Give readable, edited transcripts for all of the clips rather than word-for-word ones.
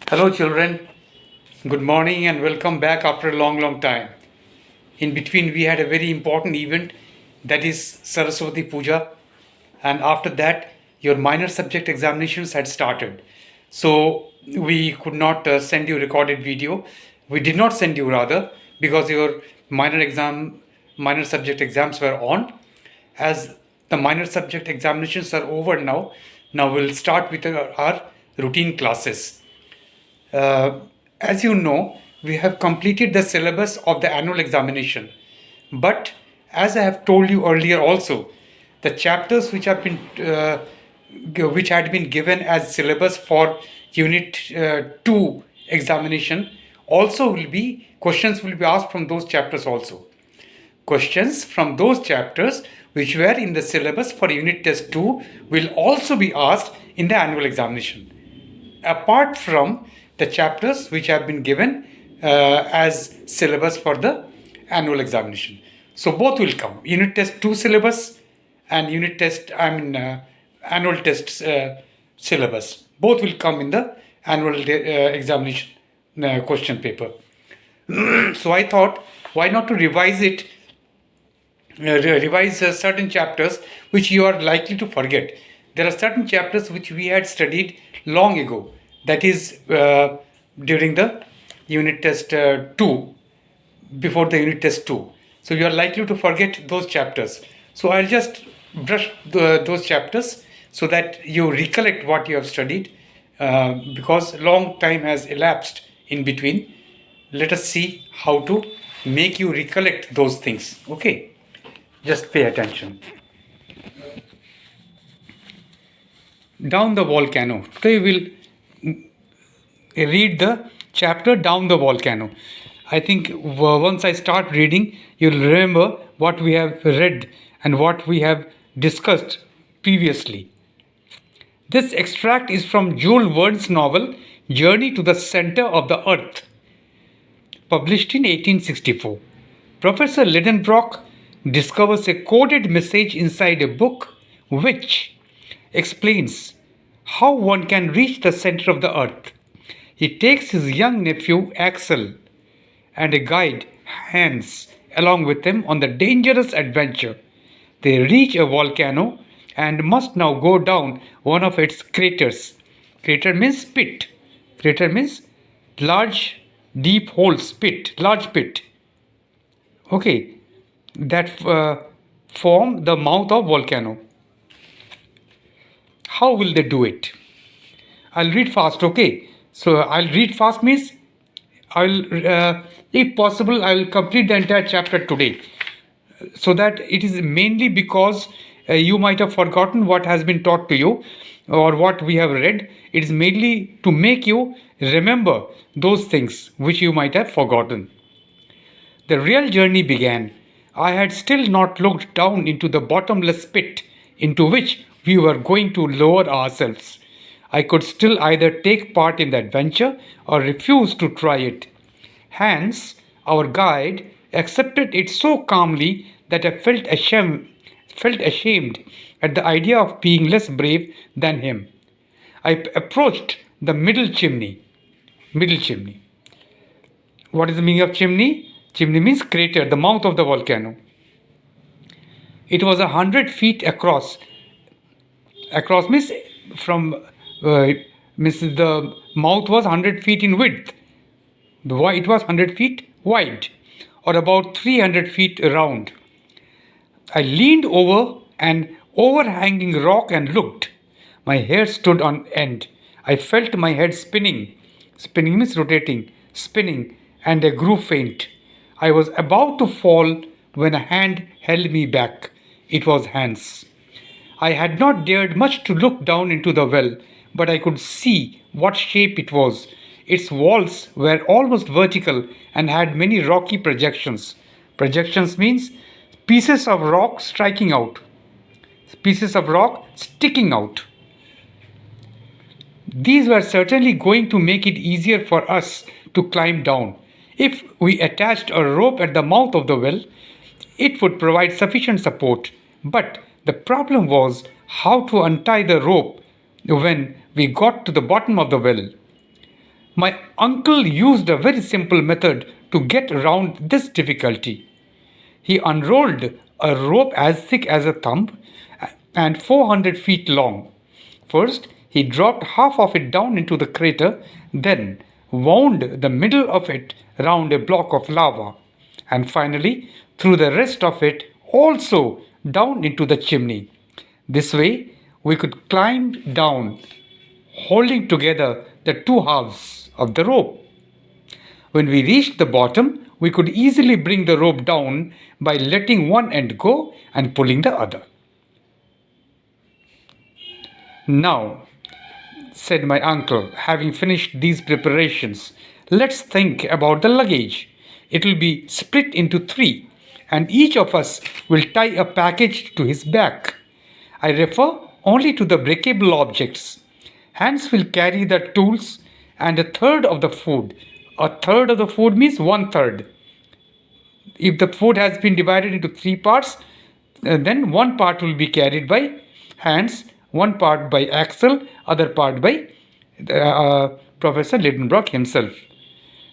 Hello children, good morning and welcome back after a long time. In between we had a very important event, that is Saraswati Puja, and after that your minor subject examinations had started. So we could not send you recorded video. We did not send you rather because your minor subject exams were on. As the minor subject examinations are over now we'll start with our routine classes. uh, as you know, we have completed the syllabus of the annual examination. But as I have told you earlier also, the chapters which had been given as syllabus for Unit 2 examination also will be questions will be asked from those chapters also. Questions from those chapters which were in the syllabus for Unit Test 2 will also be asked in the annual examination, apart from the chapters which have been given as syllabus for the annual examination. So both will come. Unit Test 2 syllabus and annual test syllabus. Both will come in the annual examination question paper. So I thought, why not to revise it, revise certain chapters which you are likely to forget. There are certain chapters which we had studied long ago, that is during the unit test 2, before the unit test 2. So you are likely to forget those chapters. So I'll just brush those chapters so that you recollect what you have studied, because long time has elapsed in between. Let us see how to make you recollect those things. Okay, just pay attention. Down the volcano. Today we'll read the chapter Down the Volcano. I think once I start reading, you'll remember what we have read and what we have discussed previously. This extract is from Jules Verne's novel Journey to the Center of the Earth, published in 1864. Professor Lidenbrock discovers a coded message inside a book which explains how one can reach the center of the earth. He takes his young nephew Axel and a guide, Hans, along with him on the dangerous adventure. They reach a volcano and must now go down one of its craters. Crater means pit. Crater means large, deep hole, large pit. Okay, that form the mouth of volcano. How will they do it? I'll read fast, okay? So I'll read fast means if possible, I will complete the entire chapter today. So that it is mainly because you might have forgotten what has been taught to you or what we have read. It is mainly to make you remember those things which you might have forgotten. The real journey began. I had still not looked down into the bottomless pit into which we were going to lower ourselves. I could still either take part in the adventure or refuse to try it. Hans, our guide, accepted it so calmly that I felt ashamed at the idea of being less brave than him. I approached the middle chimney. Middle chimney. What is the meaning of chimney? Chimney means crater, the mouth of the volcano. It was 100 feet across. Across means from means the mouth was 100 feet in width. It was 100 feet wide, or about 300 feet around. I leaned over an overhanging rock and looked. My hair stood on end. I felt my head spinning. Spinning means rotating, spinning, and I grew faint. I was about to fall when a hand held me back. It was Hans. I had not dared much to look down into the well, but I could see what shape it was. Its walls were almost vertical and had many rocky projections. Projections means pieces of rock striking out. Pieces of rock sticking out. These were certainly going to make it easier for us to climb down. If we attached a rope at the mouth of the well, it would provide sufficient support. But the problem was how to untie the rope when we got to the bottom of the well. My uncle used a very simple method to get around this difficulty. He unrolled a rope as thick as a thumb and 400 feet long. First, he dropped half of it down into the crater, then wound the middle of it round a block of lava, and finally threw the rest of it also down into the chimney. This way, we could climb down, holding together the two halves of the rope. When we reached the bottom, we could easily bring the rope down by letting one end go and pulling the other. Now, said my uncle, having finished these preparations, let's think about the luggage. It will be split into three, and each of us will tie a package to his back. I refer only to the breakable objects. Hans will carry the tools and a third of the food. A third of the food means one third. If the food has been divided into three parts, then one part will be carried by Hans, one part by Axel, other part by Professor Lidenbrock himself.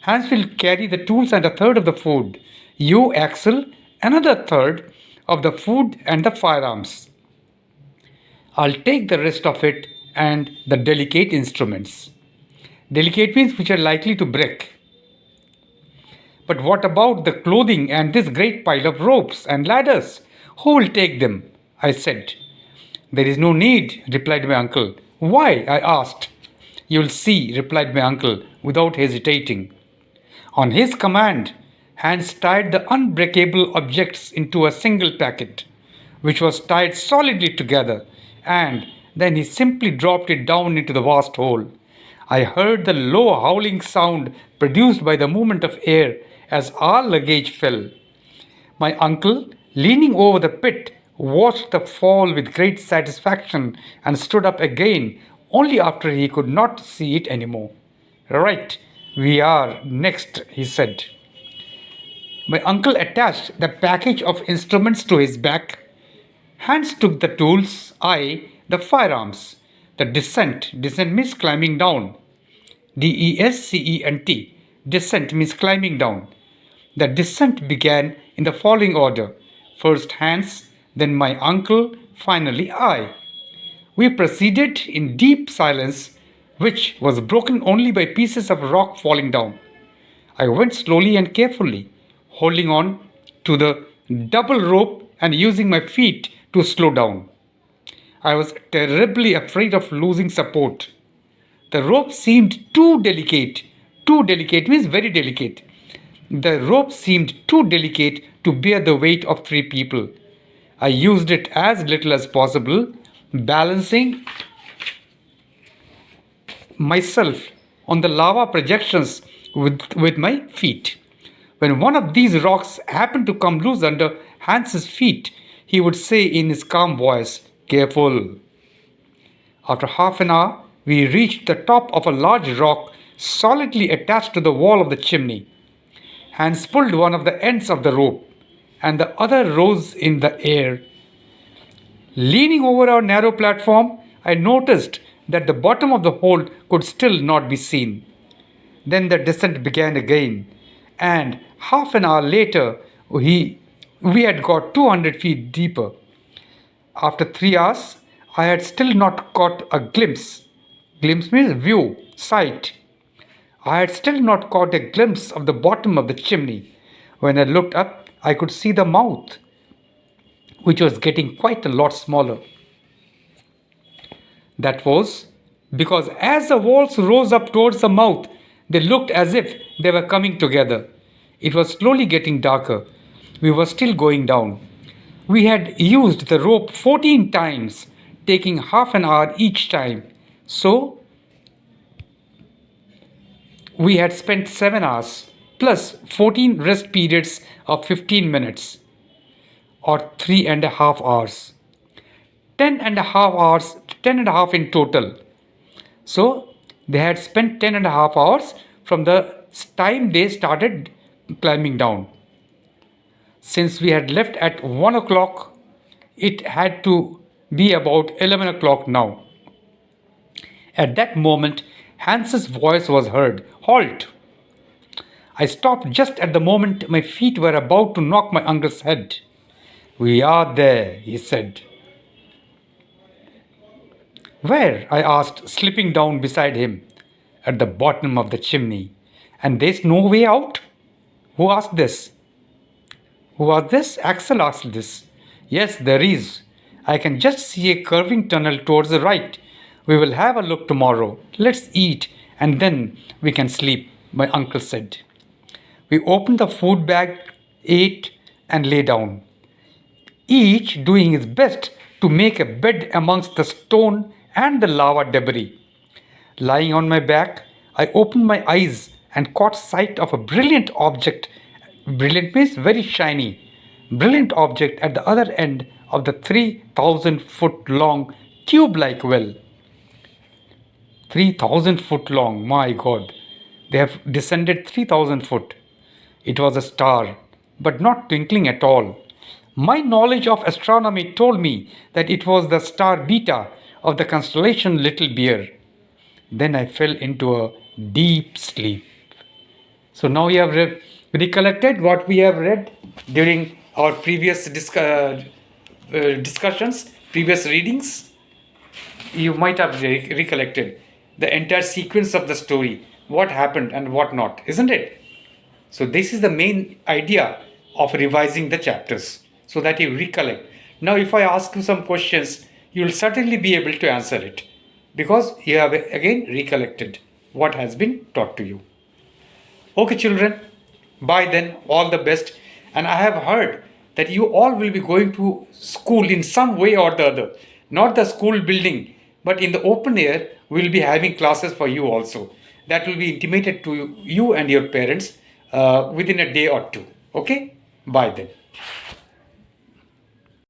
Hans will carry the tools and a third of the food. You, Axel, another third of the food and the firearms. I'll take the rest of it and the delicate instruments. Delicate means which are likely to break. But what about the clothing and this great pile of ropes and ladders? Who will take them? I said. There is no need, replied my uncle. Why? I asked. You'll see, replied my uncle without hesitating. On his command, Hans tied the unbreakable objects into a single packet, which was tied solidly together, and then he simply dropped it down into the vast hole. I heard the low howling sound produced by the movement of air as our luggage fell. My uncle, leaning over the pit, watched the fall with great satisfaction and stood up again only after he could not see it anymore. Right, we are next, he said. My uncle attached the package of instruments to his back. Hans took the tools, I the firearms. The descent means climbing down. D-E-S-C-E-N-T. Descent means climbing down. The descent began in the following order. First Hans, then my uncle, finally I. We proceeded in deep silence, which was broken only by pieces of rock falling down. I went slowly and carefully, holding on to the double rope and using my feet to slow down. I was terribly afraid of losing support. The rope seemed too delicate. Too delicate means very delicate. The rope seemed too delicate to bear the weight of three people. I used it as little as possible, balancing myself on the lava projections with my feet. When one of these rocks happened to come loose under Hans's feet, he would say in his calm voice, "Careful." After half an hour, we reached the top of a large rock solidly attached to the wall of the chimney. Hans pulled one of the ends of the rope, and the other rose in the air. Leaning over our narrow platform, I noticed that the bottom of the hole could still not be seen. Then the descent began again, and half an hour later, we had got 200 feet deeper. After 3 hours, I had still not caught a glimpse. Glimpse means view, sight. I had still not caught a glimpse of the bottom of the chimney. When I looked up, I could see the mouth, which was getting quite a lot smaller. That was because as the walls rose up towards the mouth, they looked as if they were coming together. It was slowly getting darker. We were still going down. We had used the rope 14 times, taking half an hour each time. So, we had spent 7 hours plus 14 rest periods of 15 minutes or 3.5 hours. 10.5 hours, 10.5 in total. So, they had spent 10.5 hours from the time they started climbing down. Since we had left at 1 o'clock, it had to be about 11 o'clock now. At that moment, Hans's voice was heard. Halt! I stopped just at the moment my feet were about to knock my uncle's head. We are there, he said. Where? I asked, slipping down beside him. At the bottom of the chimney. And there's no way out? Who asked this? Who asked this? Axel asked this. Yes, there is. I can just see a curving tunnel towards the right. We will have a look tomorrow. Let's eat and then we can sleep, my uncle said. We opened the food bag, ate, and lay down, each doing his best to make a bed amongst the stone and the lava debris. Lying on my back, I opened my eyes and caught sight of a brilliant object. Brilliant means very shiny. Brilliant object at the other end of the 3,000-foot long tube-like well. 3,000 foot long, my God. They have descended 3,000 foot. It was a star, but not twinkling at all. My knowledge of astronomy told me that it was the star Beta of the constellation Little Bear. Then I fell into a deep sleep. So now you have recollected what we have read during our previous discussions, previous readings. You might have recollected the entire sequence of the story, what happened and what not, isn't it? So this is the main idea of revising the chapters, so that you recollect. Now if I ask you some questions, you will certainly be able to answer it, because you have again recollected what has been taught to you. Okay children, bye then, all the best. And I have heard that you all will be going to school in some way or the other. Not the school building, but in the open air, we will be having classes for you also. That will be intimated to you and your parents within a day or two. Okay? Bye then.